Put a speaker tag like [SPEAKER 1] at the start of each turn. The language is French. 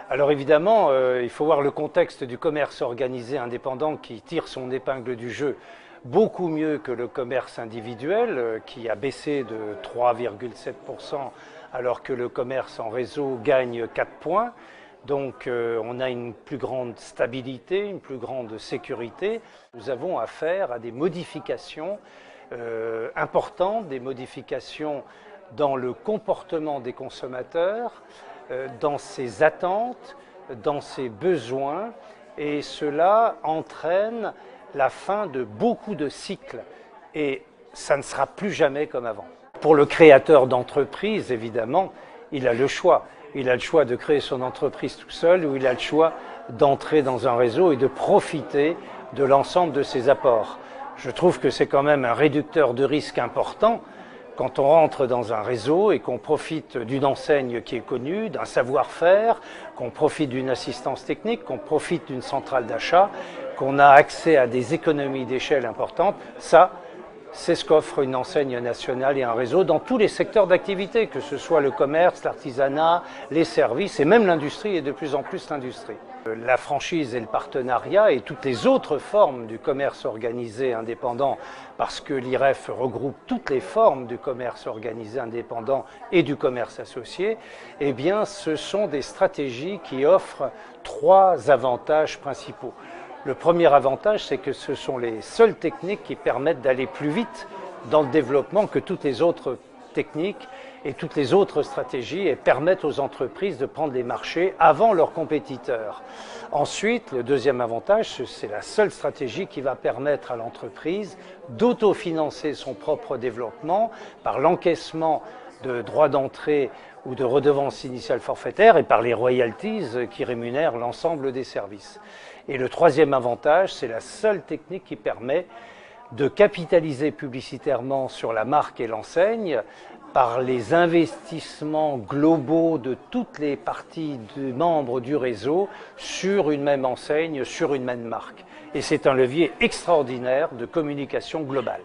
[SPEAKER 1] Alors évidemment, il faut voir le contexte du commerce organisé indépendant qui tire son épingle du jeu beaucoup mieux que le commerce individuel qui a baissé de 3,7% alors que le commerce en réseau gagne 4 points. Donc on a une plus grande stabilité, une plus grande sécurité. Nous avons affaire à des modifications importantes, des modifications dans le comportement des consommateurs, dans ses attentes, dans ses besoins, et cela entraîne la fin de beaucoup de cycles et ça ne sera plus jamais comme avant. Pour le créateur d'entreprise, évidemment, il a le choix. Il a le choix de créer son entreprise tout seul ou il a le choix d'entrer dans un réseau et de profiter de l'ensemble de ses apports. Je trouve que c'est quand même un réducteur de risque important quand on rentre dans un réseau et qu'on profite d'une enseigne qui est connue, d'un savoir-faire, qu'on profite d'une assistance technique, qu'on profite d'une centrale d'achat, qu'on a accès à des économies d'échelle importantes, ça, c'est ce qu'offre une enseigne nationale et un réseau dans tous les secteurs d'activité, que ce soit le commerce, l'artisanat, les services et même l'industrie et de plus en plus l'industrie. La franchise et le partenariat et toutes les autres formes du commerce organisé indépendant, parce que l'IREF regroupe toutes les formes du commerce organisé indépendant et du commerce associé, eh bien ce sont des stratégies qui offrent 3 avantages principaux. Le premier avantage, c'est que ce sont les seules techniques qui permettent d'aller plus vite dans le développement que toutes les autres techniques et toutes les autres stratégies et permettent aux entreprises de prendre les marchés avant leurs compétiteurs. Ensuite, le deuxième avantage, c'est la seule stratégie qui va permettre à l'entreprise d'autofinancer son propre développement par l'encaissement de droits d'entrée ou de redevances initiales forfaitaires et par les royalties qui rémunèrent l'ensemble des services. Et le troisième avantage, c'est la seule technique qui permet de capitaliser publicitairement sur la marque et l'enseigne par les investissements globaux de toutes les parties membres du réseau sur une même enseigne, sur une même marque. Et c'est un levier extraordinaire de communication globale.